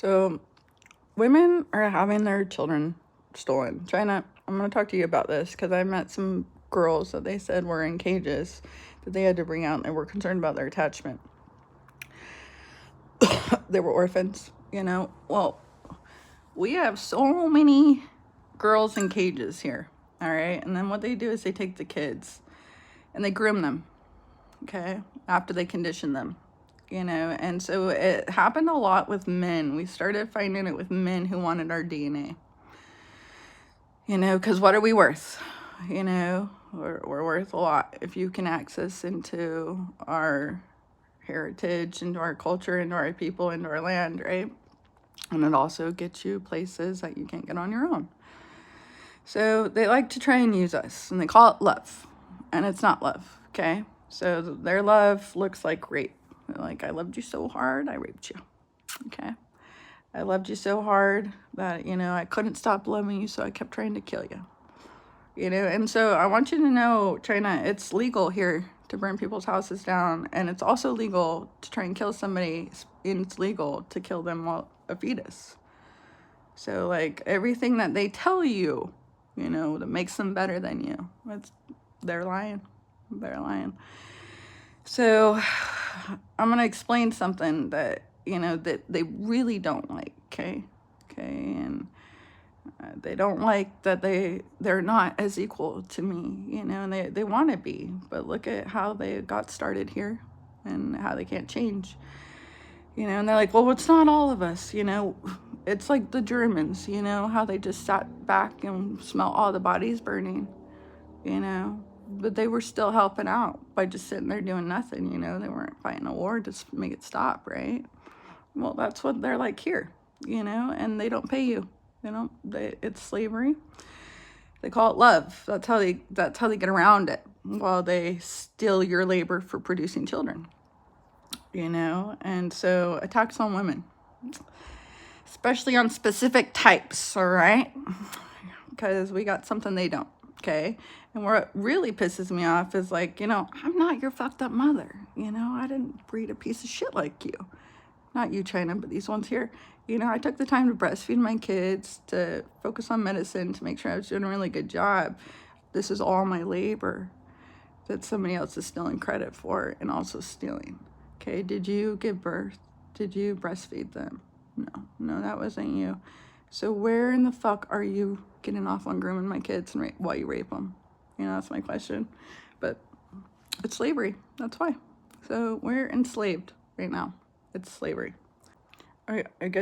So, women are having their children stolen. China, I'm going to talk to you about this because I met some girls that they said were in cages that they had to bring out and they were concerned about their attachment. They were orphans, you know. Well, we have so many girls in cages here, all right? And then what they do is they take the kids and they groom them, okay, after they condition them. You know, and so it happened a lot with men. We started finding it with men who wanted our DNA. You know, because what are we worth? You know, we're worth a lot if you can access into our heritage, into our culture, into our people, into our land, right? And it also gets you places that you can't get on your own. So they like to try and use us, and they call it love, and it's not love, okay? So their love looks like rape. They're like, I loved you so hard, I raped you, okay? I loved you so hard that, you know, I couldn't stop loving you, so I kept trying to kill you. You know, and so I want you to know, China, it's legal here to burn people's houses down, and it's also legal to try and kill somebody, and it's legal to kill them while a fetus. So, like, everything that they tell you, you know, that makes them better than you, they're lying. They're lying. So, I'm going to explain something that, you know, that they really don't like, okay? And they don't like that they're not as equal to me, you know, and they want to be. But look at how they got started here and how they can't change. You know, and they're like, well, it's not all of us, you know. It's like the Germans, you know, how they just sat back and smelled all the bodies burning, you know. But they were still helping out by just sitting there doing nothing, you know. They weren't fighting a war to make it stop, right? Well, that's what they're like here, you know, and they don't pay you. You know, it's slavery. They call it love. That's how they get around it, while they steal your labor for producing children. You know, and so attacks on women, especially on specific types, all right? Because we got something they don't, okay? And what really pisses me off is, like, you know, I'm not your fucked up mother. You know, I didn't breed a piece of shit like you. Not you, China, but these ones here. You know, I took the time to breastfeed my kids, to focus on medicine, to make sure I was doing a really good job. This is all my labor that somebody else is stealing credit for and also stealing. Okay, did you give birth? Did you breastfeed them? No, that wasn't you. So where in the fuck are you getting off on grooming my kids and while you rape them? You know, that's my question. But it's slavery. That's why. So we're enslaved right now. It's slavery. All right, I guess.